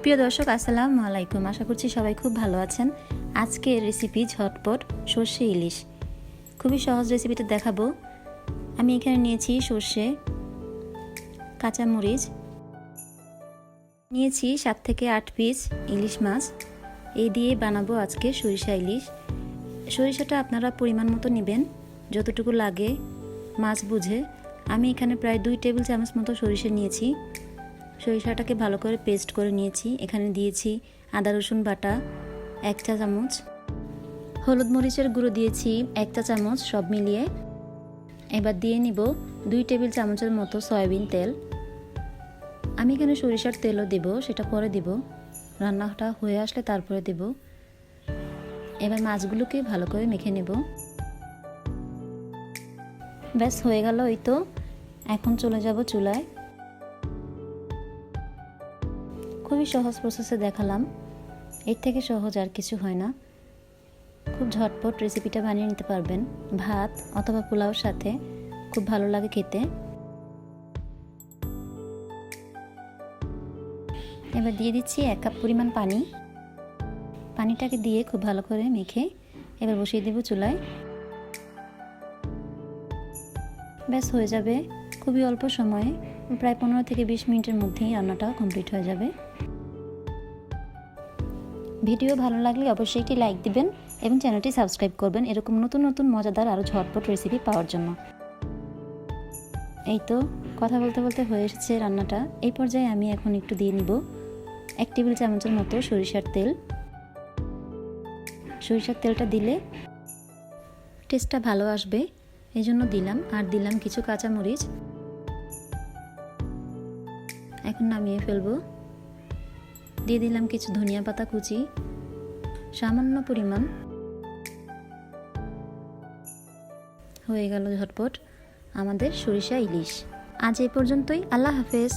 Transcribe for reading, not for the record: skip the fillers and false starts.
প্রিয় দর্শক, আসসালামু আলাইকুম। আশা করছি সবাই খুব ভালো আছেন। আজকের রেসিপি ঝটপট সর্ষে ইলিশ। খুবই সহজ রেসিপিটা দেখাবো। আমি এখানে নিয়েছি সর্ষে, কাঁচামরিচ, নিয়েছি 7 থেকে 8 পিস ইলিশ মাছ। এই দিয়ে বানাবো আজকে সরিষা ইলিশ। সরিষাটা আপনারা পরিমাণ মতো নেবেন, যতটুকু লাগে মাছ বুঝে। আমি এখানে প্রায় 2 টেবিল চামচ মতো সরিষা নিয়েছি। সরিষাটাকে ভালো করে পেস্ট করে নিয়েছি। এখানে দিয়েছি আদা রসুন বাটা 1 চা চামচ, হলুদ মরিচের গুঁড়ো দিয়েছি 1 চা চামচ, সব মিলিয়ে। এবার দিয়ে নিব 2 টেবিল চামচের মতো সয়াবিন তেল। আমি এখানে সরিষার তেলও দেব, সেটা পরে দেব, রান্নাটা হয়ে আসলে তারপরে দেব। এবার মাছগুলোকে ভালো করে মেখে নেব। ব্যাস হয়ে গেল। এই তো এখন চলে যাব চুলায়। খুবই সহজ প্রসেসে দেখালাম, এর থেকে সহজ আর কিছু হয় না। খুব ঝটপট রেসিপিটা বানিয়ে নিতে পারবেন। ভাত অথবা পোলাওর সাথে খুব ভালো লাগে খেতে। এবার দিয়ে দিচ্ছি 1 কাপ পরিমাণ পানি। পানিটাকে দিয়ে খুব ভালো করে মেখে এবার বসিয়ে দেব চুলায়। ব্যাস হয়ে যাবে খুবই অল্প সময়ে, প্রায় 15 থেকে 20 মিনিটের মধ্যেই রান্নাটা কমপ্লিট হয়ে যাবে। ভিডিও ভালো লাগলে অবশ্যই একটি লাইক দিবেন এবং চ্যানেলটি সাবস্ক্রাইব করবেন এরকম নতুন নতুন মজাদার আরও ঝটপট রেসিপি পাওয়ার জন্য। এই তো কথা বলতে বলতে হয়ে এসেছে রান্নাটা। এই পর্যায়ে আমি এখন একটু দিয়ে নিব 1 টেবিল চামচের মতো সরিষার তেল। সরিষার তেলটা দিলে টেস্টটা ভালো আসবে, এই জন্য দিলাম। আর দিলাম কিছু কাঁচামরিচ। এখন নামিয়ে ফেলবো। দিয়ে দিলাম কিছু ধনিয়া পাতা কুচি, সামান্য পরিমাণ। হয়ে গেল ঝটপট আমাদের সরিষা ইলিশ। আজ এই পর্যন্তই। আল্লাহ হাফেজ।